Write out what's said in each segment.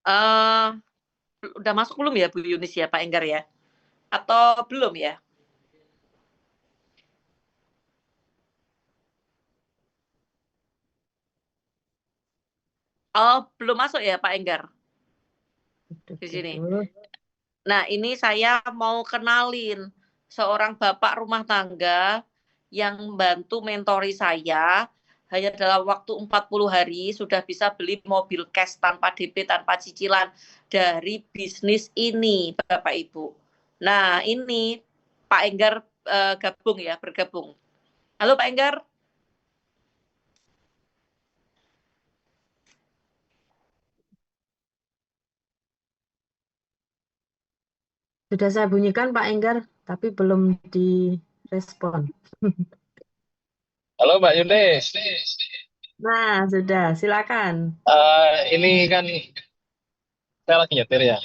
Eee, udah masuk belum ya Bu Yunis ya, Pak Enggar ya? Atau belum ya? Oh, belum masuk ya Pak Enggar di sini? Nah, ini saya mau kenalin seorang bapak rumah tangga yang bantu mentori saya, hanya dalam waktu 40 hari sudah bisa beli mobil cash tanpa DP, tanpa cicilan dari bisnis ini, Bapak Ibu. Nah, ini Pak Enggar gabung ya, bergabung. Halo Pak Enggar. Sudah saya bunyikan Pak Enggar, tapi belum direspon. Halo Mbak Yunis. Nah, sudah, silakan. Ini kan saya lagi nyetir ya.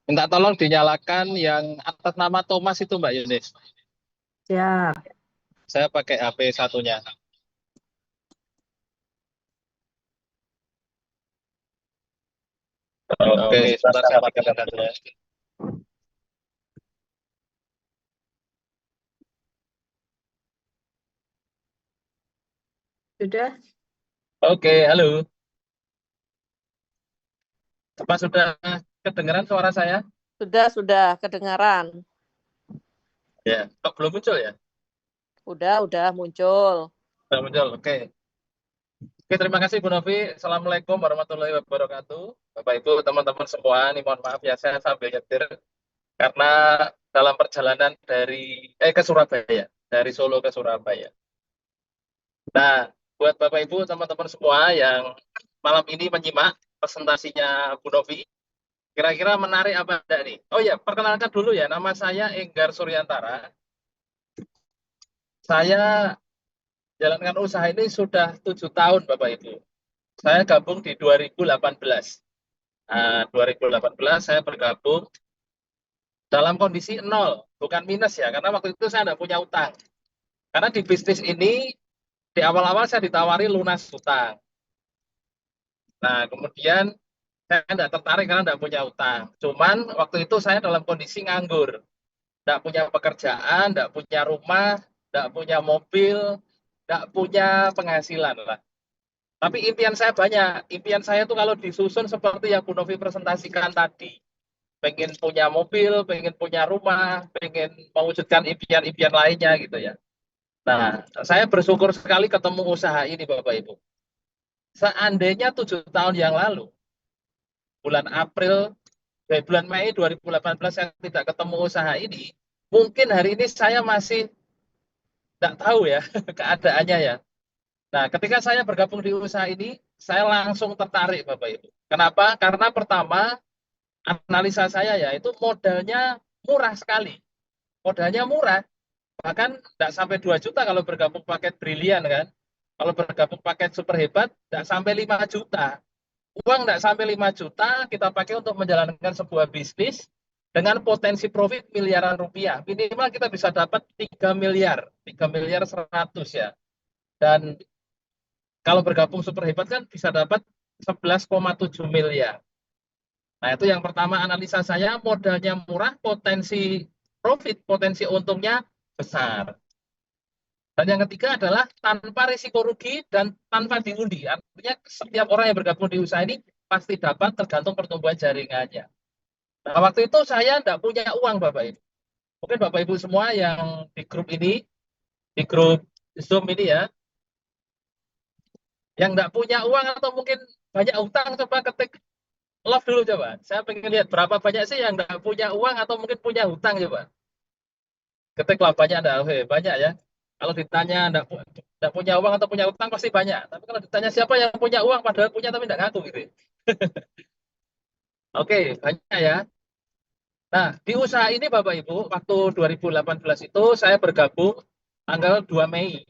Minta tolong dinyalakan yang atas nama Thomas itu Mbak Yunis. Siap. Saya pakai HP satunya. Oke, sebentar saya pakai satunya. Sudah? Oke, halo. Apa sudah kedengaran suara saya? Sudah kedengaran. Ya, kok belum muncul ya? Udah muncul. Sudah muncul, oke. Oke, terima kasih Bu Novi. Assalamualaikum warahmatullahi wabarakatuh. Bapak Ibu, teman-teman semua, ini mohon maaf ya saya sambil nyetir karena dalam perjalanan ke Surabaya, dari Solo ke Surabaya. Nah, buat Bapak Ibu, teman-teman semua yang malam ini menyimak presentasinya Bu Novi, kira-kira menarik apa enggak nih? Oh ya, perkenalkan dulu ya, nama saya Enggar Suryantara. Saya jalankan usaha ini sudah 7 tahun Bapak Ibu. Saya gabung di 2018. Nah, 2018 saya bergabung dalam kondisi nol, bukan minus ya, karena waktu itu saya tidak punya utang. Karena di bisnis ini, di awal-awal saya ditawari lunas utang. Nah, kemudian saya tidak tertarik karena tidak punya utang. Cuman waktu itu saya dalam kondisi nganggur. Tidak punya pekerjaan, tidak punya rumah, tidak punya mobil, tidak punya penghasilan lah. Tapi impian saya banyak. Impian saya tuh kalau disusun seperti yang Bu Novi presentasikan tadi. Pengen punya mobil, pengen punya rumah, pengen mewujudkan impian-impian lainnya gitu ya. Nah, saya bersyukur sekali ketemu usaha ini Bapak Ibu. Seandainya 7 tahun yang lalu, bulan April, bulan Mei 2018 saya tidak ketemu usaha ini, mungkin hari ini saya masih tidak tahu ya keadaannya ya. Nah, ketika saya bergabung di usaha ini, saya langsung tertarik Bapak Ibu. Kenapa? Karena pertama, analisa saya ya, itu modalnya murah sekali. Modalnya murah, bahkan tidak sampai 2 juta kalau bergabung paket brilian kan. Kalau bergabung paket super hebat, tidak sampai 5 juta. Uang tidak sampai 5 juta, kita pakai untuk menjalankan sebuah bisnis dengan potensi profit miliaran rupiah. Minimal kita bisa dapat 3 miliar, 3 miliar 100 ya. Dan kalau bergabung super hebat kan bisa dapat 11,7 miliar. Nah, itu yang pertama analisa saya, modalnya murah, potensi profit, potensi untungnya besar. Dan yang ketiga adalah tanpa risiko rugi dan tanpa diundi. Artinya setiap orang yang bergabung di usaha ini pasti dapat tergantung pertumbuhan jaringannya. Nah, waktu itu saya tidak punya uang Bapak Ibu. Mungkin Bapak Ibu semua yang di grup ini, di grup Zoom ini ya, yang tidak punya uang atau mungkin banyak utang, coba ketik love dulu coba. Saya pengen lihat berapa banyak sih yang tidak punya uang atau mungkin punya hutang coba. Ketik lah banyak, ada banyak ya. Kalau ditanya tidak punya uang atau punya utang pasti banyak. Tapi kalau ditanya siapa yang punya uang padahal punya tapi tidak ngaku gitu. Oke, banyak ya. Nah, di usaha ini Bapak Ibu, waktu 2018 itu saya bergabung tanggal 2 Mei.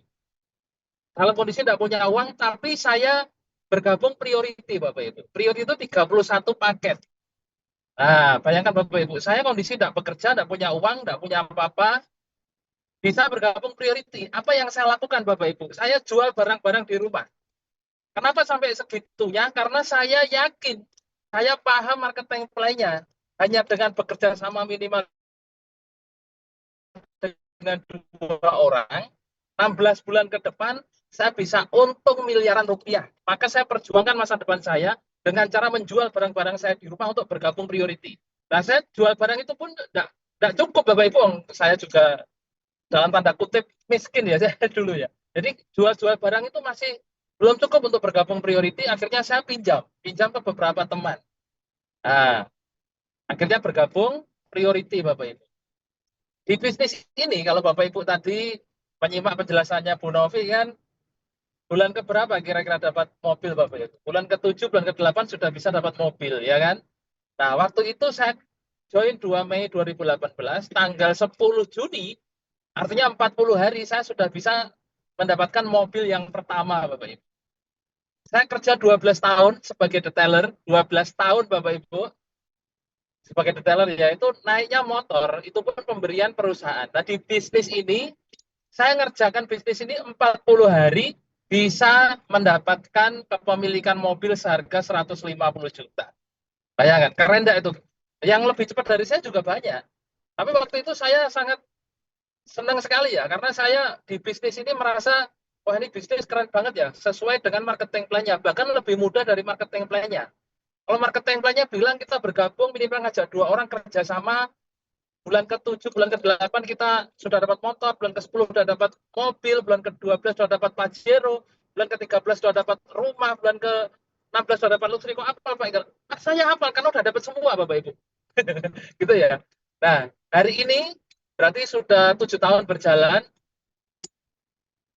Dalam kondisi tidak punya uang, tapi saya bergabung priority Bapak Ibu. Priority itu 31 paket. Nah, bayangkan Bapak Ibu, saya kondisi tidak bekerja, tidak punya uang, tidak punya apa-apa, bisa bergabung priority. Apa yang saya lakukan Bapak Ibu? Saya jual barang-barang di rumah. Kenapa sampai segitunya? Karena saya yakin saya paham marketing plan-nya. Hanya dengan bekerja sama minimal dengan 2 orang, 16 bulan ke depan, saya bisa untung miliaran rupiah. Maka saya perjuangkan masa depan saya dengan cara menjual barang-barang saya di rumah untuk bergabung priority. Nah, saya jual barang itu pun tidak cukup, Bapak Ibu. Saya juga dalam tanda kutip miskin ya saya dulu ya. Jadi jual-jual barang itu masih belum cukup untuk bergabung priority. Akhirnya saya pinjam ke beberapa teman. Nah, akhirnya bergabung priority, Bapak Ibu. Di bisnis ini, kalau Bapak Ibu tadi menyimak penjelasannya Bu Novi kan, bulan keberapa kira-kira dapat mobil Bapak Ibu? Bulan ke-7, bulan ke-8 sudah bisa dapat mobil, ya kan? Nah, waktu itu saya join 2 Mei 2018, tanggal 10 Juni, artinya 40 hari saya sudah bisa mendapatkan mobil yang pertama, Bapak Ibu. Saya kerja 12 tahun sebagai detailer, 12 tahun Bapak Ibu, sebagai detailer ya, itu naiknya motor, itu pun pemberian perusahaan. Nah, di bisnis ini, saya ngerjakan bisnis ini 40 hari, bisa mendapatkan kepemilikan mobil seharga 150 juta. Bayangkan, keren enggak itu? Yang lebih cepat dari saya juga banyak. Tapi waktu itu saya sangat senang sekali ya, karena saya di bisnis ini merasa, wah ini bisnis keren banget ya, sesuai dengan marketing plan-nya, bahkan lebih mudah dari marketing plan-nya. Kalau marketing plan-nya bilang kita bergabung minimal ngajak 2 orang kerjasama, bulan ke-7, bulan ke-8 kita sudah dapat motor, bulan ke-10 sudah dapat mobil, bulan ke-12 sudah dapat Pajero, bulan ke-13 sudah dapat rumah, bulan ke-16 sudah dapat luxury. Kok apa Pak Iqbal? Saya hafal, karena udah dapat semua Bapak Ibu. Gitu ya. Nah, hari ini berarti sudah 7 tahun berjalan,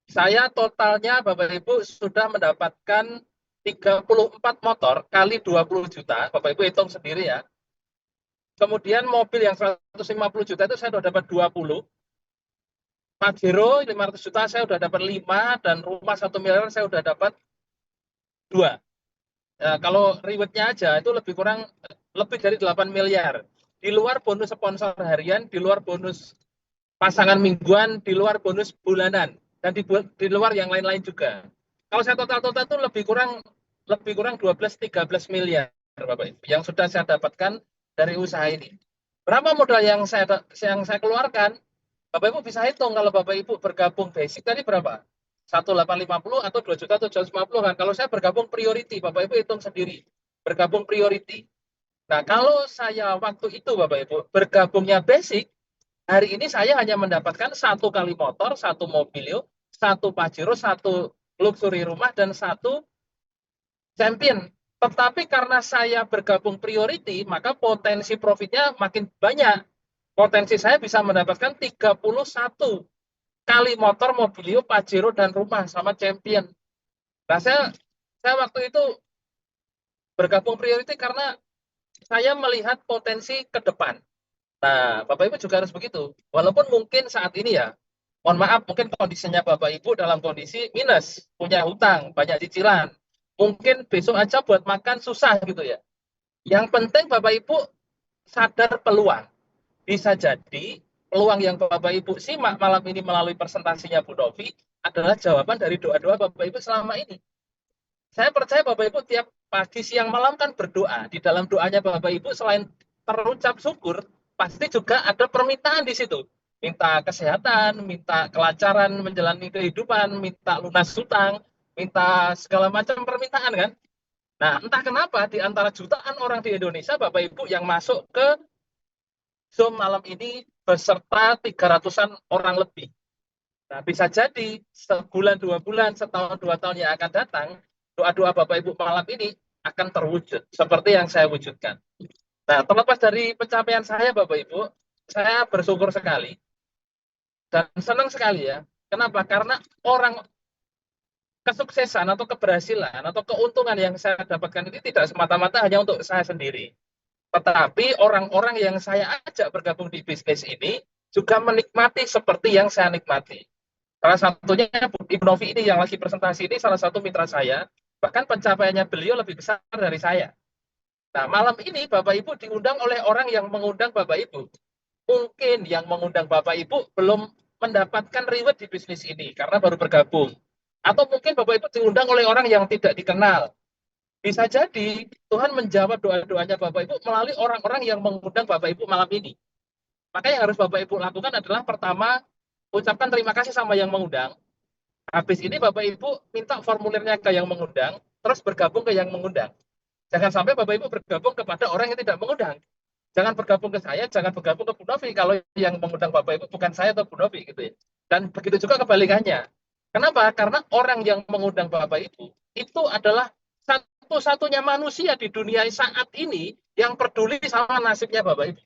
saya totalnya Bapak Ibu sudah mendapatkan 34 motor kali 20 juta, Bapak Ibu hitung sendiri ya. Kemudian mobil yang 150 juta itu saya sudah dapat 20. Pajero 500 juta saya sudah dapat 5, dan rumah 1 miliar saya sudah dapat 2. Ya, kalau rewardnya aja itu lebih dari 8 miliar. Di luar bonus sponsor harian, di luar bonus pasangan mingguan, di luar bonus bulanan, dan di luar yang lain-lain juga. Kalau saya total-total itu lebih kurang 12-13 miliar Bapak Ibu yang sudah saya dapatkan dari usaha ini. Berapa modal yang saya keluarkan? Bapak Ibu bisa hitung, kalau Bapak Ibu bergabung basic tadi berapa? 1.850 atau 2.750 kan? Kalau saya bergabung priority, Bapak Ibu hitung sendiri. Bergabung priority. Nah, kalau saya waktu itu Bapak Ibu bergabungnya basic, hari ini saya hanya mendapatkan 1 kali motor, 1 mobil, 1 Pajero, 1 luxury rumah, dan 1 champion. Tetapi karena saya bergabung priority, maka potensi profitnya makin banyak. Potensi saya bisa mendapatkan 31 kali motor, mobilio, Pajero, dan rumah sama champion. Nah, saya waktu itu bergabung priority karena saya melihat potensi ke depan. Nah, Bapak Ibu juga harus begitu. Walaupun mungkin saat ini ya, mohon maaf, mungkin kondisinya Bapak Ibu dalam kondisi minus, punya hutang, banyak cicilan. Mungkin besok aja buat makan susah gitu ya. Yang penting Bapak Ibu sadar peluang. Bisa jadi peluang yang Bapak Ibu simak malam ini melalui presentasinya Bu Novi adalah jawaban dari doa-doa Bapak Ibu selama ini. Saya percaya Bapak Ibu tiap pagi, siang, malam kan berdoa. Di dalam doanya Bapak Ibu selain terucap syukur, pasti juga ada permintaan di situ. Minta kesehatan, minta kelancaran menjalani kehidupan, minta lunas hutang, minta segala macam permintaan kan. Nah, entah kenapa di antara jutaan orang di Indonesia, Bapak Ibu yang masuk ke Zoom malam ini beserta 300-an orang lebih. Nah, bisa jadi sebulan, 2 bulan, setahun, 2 tahun yang akan datang, doa-doa Bapak Ibu malam ini akan terwujud seperti yang saya wujudkan. Nah, terlepas dari pencapaian saya Bapak Ibu, saya bersyukur sekali dan senang sekali ya. Kenapa? Karena kesuksesan atau keberhasilan atau keuntungan yang saya dapatkan ini tidak semata-mata hanya untuk saya sendiri. Tetapi orang-orang yang saya ajak bergabung di bisnis ini juga menikmati seperti yang saya nikmati. Salah satunya Ibu Novi ini yang lagi presentasi ini salah satu mitra saya, bahkan pencapaiannya beliau lebih besar dari saya. Nah, malam ini Bapak Ibu diundang oleh orang yang mengundang Bapak Ibu. Mungkin yang mengundang Bapak Ibu belum mendapatkan reward di bisnis ini karena baru bergabung. Atau mungkin Bapak Ibu diundang oleh orang yang tidak dikenal. Bisa jadi Tuhan menjawab doa-doanya Bapak Ibu melalui orang-orang yang mengundang Bapak Ibu malam ini. Maka yang harus Bapak Ibu lakukan adalah pertama, ucapkan terima kasih sama yang mengundang. Habis ini Bapak Ibu minta formulirnya ke yang mengundang, terus bergabung ke yang mengundang. Jangan sampai Bapak Ibu bergabung kepada orang yang tidak mengundang. Jangan bergabung ke saya, jangan bergabung ke Bu Novi kalau yang mengundang Bapak Ibu bukan saya atau Bu Novi gitu ya. Dan begitu juga kebalikannya. Kenapa? Karena orang yang mengundang Bapak Ibu itu adalah satu-satunya manusia di dunia saat ini yang peduli sama nasibnya Bapak Ibu.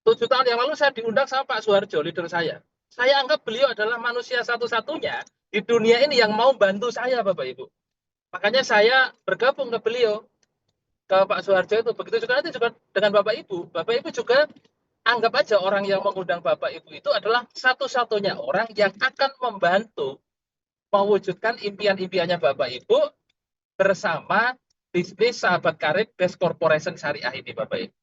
7 tahun yang lalu saya diundang sama Pak Suharjo, leader saya. Saya anggap beliau adalah manusia satu-satunya di dunia ini yang mau bantu saya, Bapak Ibu. Makanya saya bergabung ke beliau, ke Pak Suharjo itu. Begitu juga nanti juga dengan Bapak Ibu. Bapak Ibu juga anggap aja orang yang mengundang Bapak Ibu itu adalah satu-satunya orang yang akan membantu mewujudkan impian-impiannya Bapak Ibu bersama bisnis sahabat karib Best Corporation Syariah ini, Bapak Ibu.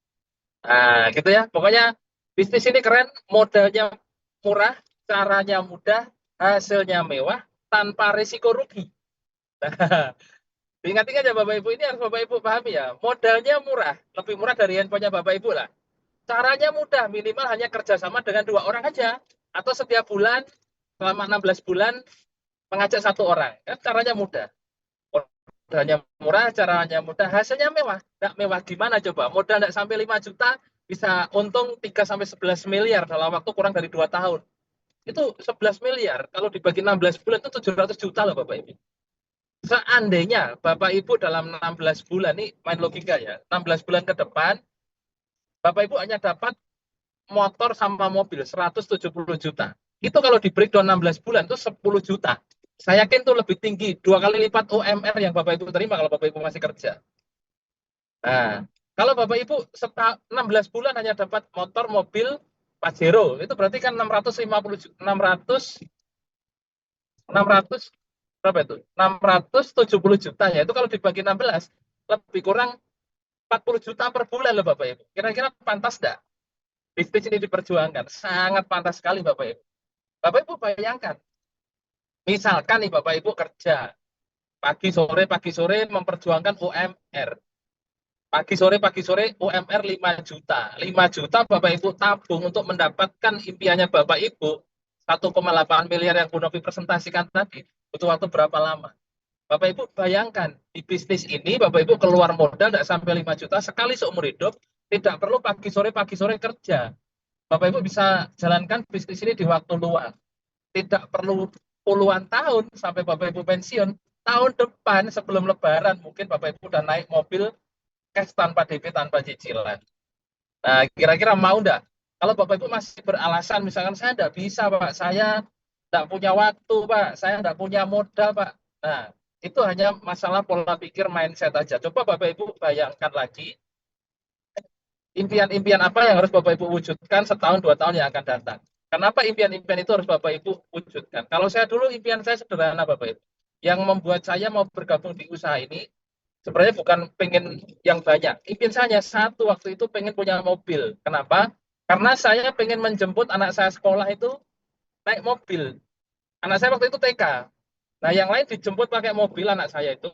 Nah, gitu ya. Pokoknya bisnis ini keren, modalnya murah, caranya mudah, hasilnya mewah, tanpa risiko rugi. Nah, ingat-ingat ya Bapak Ibu, ini harus Bapak Ibu pahami ya. Modalnya murah, lebih murah dari handphonenya Bapak Ibu lah. Caranya mudah, minimal hanya kerjasama dengan 2 orang aja. Atau setiap bulan, selama 16 bulan, mengajak 1 orang. Kan caranya mudah. Modalnya murah, caranya mudah, hasilnya mewah. Nggak mewah gimana coba? Modal nggak sampai 5 juta, bisa untung 3-11 miliar dalam waktu kurang dari 2 tahun. Itu 11 miliar, kalau dibagi 16 bulan itu 700 juta loh Bapak Ibu. Seandainya Bapak Ibu dalam 16 bulan, nih main logika ya, 16 bulan ke depan, Bapak Ibu hanya dapat motor sama mobil 170 juta. Itu kalau di breakdown 16 bulan itu 10 juta. Saya yakin itu lebih tinggi, 2 kali lipat UMR yang Bapak Ibu terima kalau Bapak Ibu masih kerja. Nah, kalau Bapak Ibu 16 bulan hanya dapat motor, mobil, Pajero, itu berarti kan 600 berapa itu? 670 juta ya. Itu kalau dibagi 16 lebih kurang 40 juta per bulan loh Bapak Ibu. Kira-kira pantas enggak? Bisnis ini diperjuangkan. Sangat pantas sekali Bapak Ibu. Bapak Ibu bayangkan. Misalkan nih Bapak Ibu kerja pagi sore memperjuangkan UMR. Pagi sore UMR 5 juta. 5 juta Bapak Ibu tabung untuk mendapatkan impiannya Bapak Ibu 1,8 miliar yang Bu Novi presentasikan tadi. Butuh waktu berapa lama? Bapak Ibu bayangkan, di bisnis ini Bapak Ibu keluar modal tidak sampai 5 juta sekali seumur hidup, tidak perlu pagi sore kerja. Bapak Ibu bisa jalankan bisnis ini di waktu luang. Tidak perlu puluhan tahun sampai Bapak Ibu pensiun. Tahun depan sebelum Lebaran mungkin Bapak Ibu udah naik mobil cash tanpa DP, tanpa cicilan. Nah, kira-kira mau enggak? Kalau Bapak Ibu masih beralasan, misalkan saya enggak bisa Pak, saya enggak punya waktu Pak, saya enggak punya modal Pak. Nah, itu hanya masalah pola pikir mindset aja. Coba Bapak Ibu bayangkan lagi, impian-impian apa yang harus Bapak Ibu wujudkan setahun 2 tahun yang akan datang. Kenapa impian-impian itu harus Bapak Ibu wujudkan? Kalau saya dulu impian saya sederhana Bapak Ibu. Yang membuat saya mau bergabung di usaha ini, sebenarnya bukan pengen yang banyak. Impian saya satu waktu itu pengen punya mobil. Kenapa? Karena saya pengen menjemput anak saya sekolah itu naik mobil. Anak saya waktu itu TK. Nah, yang lain dijemput pakai mobil anak saya itu,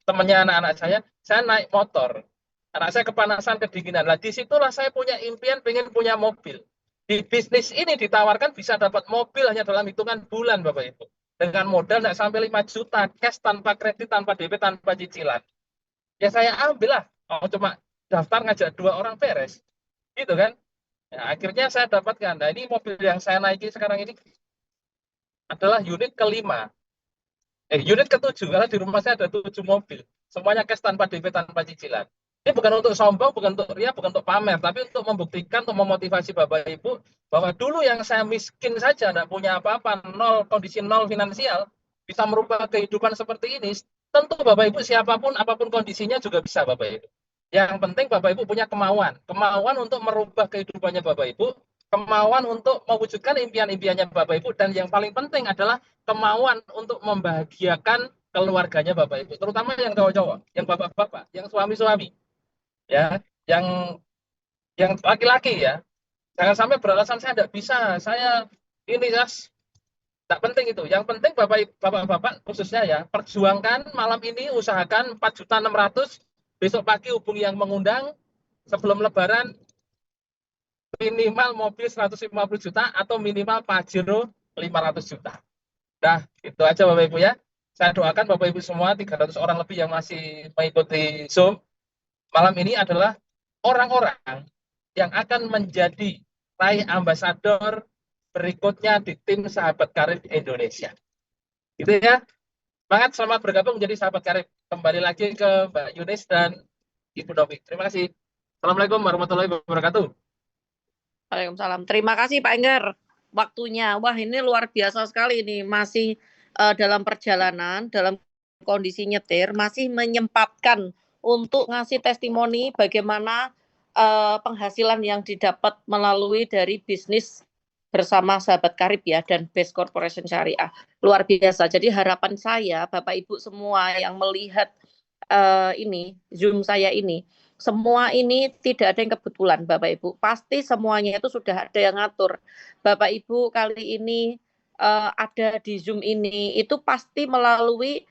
temannya anak-anak saya naik motor. Anak saya kepanasan, kedinginan. Nah, disitulah saya punya impian pengen punya mobil. Di bisnis ini ditawarkan bisa dapat mobil hanya dalam hitungan bulan, Bapak Ibu. Dengan modal tidak sampai 5 juta, cash tanpa kredit, tanpa DP, tanpa cicilan. Ya saya ambil lah. Oh, cuma daftar ngajak 2 orang beres. Gitu kan. Ya, akhirnya saya dapatkan. Nah, ini mobil yang saya naiki sekarang ini adalah unit kelima. Unit ke-7, karena di rumah saya ada 7 mobil. Semuanya cash tanpa DP, tanpa cicilan. Ini bukan untuk sombong, bukan untuk ria, bukan untuk pamer, tapi untuk membuktikan, untuk memotivasi Bapak Ibu, bahwa dulu yang saya miskin saja, tidak punya apa-apa, kondisi nol finansial, bisa merubah kehidupan seperti ini. Tentu Bapak Ibu, siapapun, apapun kondisinya juga bisa Bapak Ibu. Yang penting Bapak Ibu punya kemauan untuk merubah kehidupannya Bapak Ibu, kemauan untuk mewujudkan impian-impiannya Bapak Ibu, dan yang paling penting adalah kemauan untuk membahagiakan keluarganya Bapak Ibu, terutama yang cowok-cowok, yang bapak-bapak, yang suami-suami, ya, yang laki-laki ya. Jangan sampai beralasan saya tidak bisa, saya ini Tak penting itu. Yang penting Bapak-Bapak khususnya ya, perjuangkan malam ini, usahakan 4.600.000, besok pagi hubungi yang mengundang, sebelum Lebaran minimal mobil 150 juta atau minimal Pajero 500 juta. Nah, itu aja Bapak Ibu ya. Saya doakan Bapak Ibu semua 300 orang lebih yang masih mengikuti Zoom malam ini adalah orang-orang yang akan menjadi raih ambasador berikutnya di tim Sahabat Karib Indonesia. Gitu ya. Semangat, selamat bergabung menjadi Sahabat Karib. Kembali lagi ke Mbak Yunis dan Ibu Novi. Terima kasih. Assalamualaikum warahmatullahi wabarakatuh. Waalaikumsalam. Terima kasih Pak Enggar waktunya. Wah, ini luar biasa sekali ini. Masih dalam perjalanan, dalam kondisi nyetir, masih menyempatkan untuk ngasih testimoni bagaimana penghasilan yang didapat melalui dari bisnis bersama Sahabat Karib ya, dan Best Corporation Syariah. Luar biasa. Jadi harapan saya, Bapak Ibu semua yang melihat ini, Zoom saya ini, semua ini tidak ada yang kebetulan Bapak Ibu. Pasti semuanya itu sudah ada yang ngatur. Bapak Ibu kali ini ada di Zoom ini, itu pasti melalui